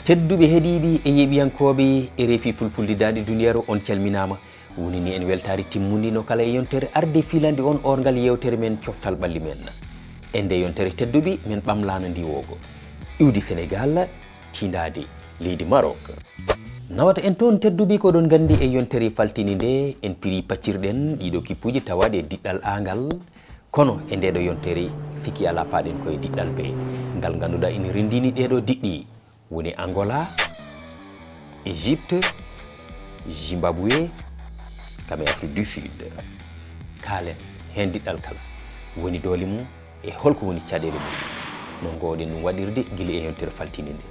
tedduɓe heeɗiɓe e yeɓiyankoɓe e reefi fulfulde dande duniyaaru on calminama woni ni en weltari timmundino kala e yontere arde filande on orgal yewtere men coftal ɓalli men e nde yontere tedduɓe men ɓamlano ndiwogo iwdi Sénégal tindade leydi Maroc nawata en toon tedduɓe ko ɗon gandi e yontere faltini nde en piri paccirɗen ɗiɗo kippuji tawade e diɗɗal angal kono e ndeɗo yontere sikki ala paɗen koye diɗɗal be ngal ganduɗa ina rendini ɗeɗo diɗɗi woni Angola, Égypte, Zimbabwe, kame Afrique du Sud. Kalen hen diɗɗal kala woni doole mum e holko woni caɗele mum no gowɗen ɗum waɗirde guila e yontere faltini nde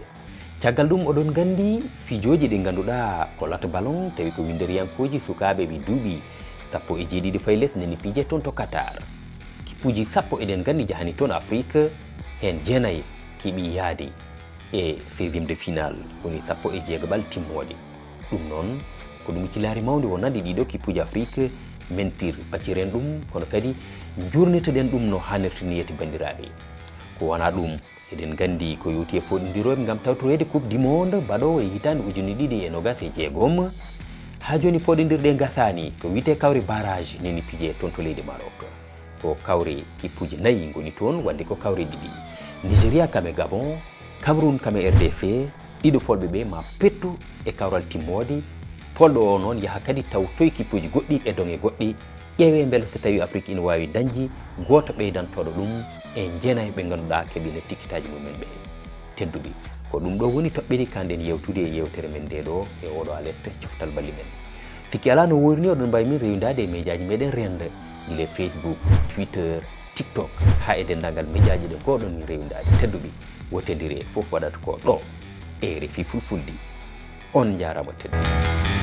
caggal ɗum oɗon gandi fijoji ɗi ganduɗa ko lat ballon tawi ko winderiyankoji sukaɓe ɓe duuɓi 17 fayi less nani pije toon to Qatar kippuji 10 eɗen gandi jahani toon Afrique hen 9 kiiɓi yaade e 16e de finale woni 16 timmoɗe ɗum noon ko ɗum cilari mawde wonande ɗiɗo kippuji Afrique mentir pacciren ɗum kono kadi jurnitoɗen ɗum no hannirta niyete bandiraɓe ko wona ɗum eɗen gandi ko yowti e foɗodiroɓe gam tawtorede coupe du monde baɗowo e hitande 2026 ha joni poɗodirɗe gasani ko wiyete kawre barrage neni piije toon to leydi Maroc ko kawre kippuji 4 goni toon wadde ko kawre ɗiɗi Nigéria kame Gabon Cameroun kame RDC ɗiɗo folɓe ɓe ma pettu e kawral timmode polɗo o noon yaha kadi taw toye kippuji goɗɗi e donge goɗɗi ƴeewe beele so tawi Afrique ina wawi dañji goto ɓeydantoɗo ɗum e jeenayɓe ɓe ganduɗa keeɓino tikkitaji mumen ɓe tedduɓe ko ɗum ɗo woni toɓɓere kanden yewtude e yewtere men ndeɗo e oɗo alerte coftal balli men sikki ala no worini oɗon mbawi min rewidade e médiaji meɗen renda guila Facebook Twitter TikTok ha e dendagal médiaji ɗe goɗon min rewidade tedduɓe wotodiri e fof waɗata ko ɗo e RFI fulfulde on jarama tedduɓe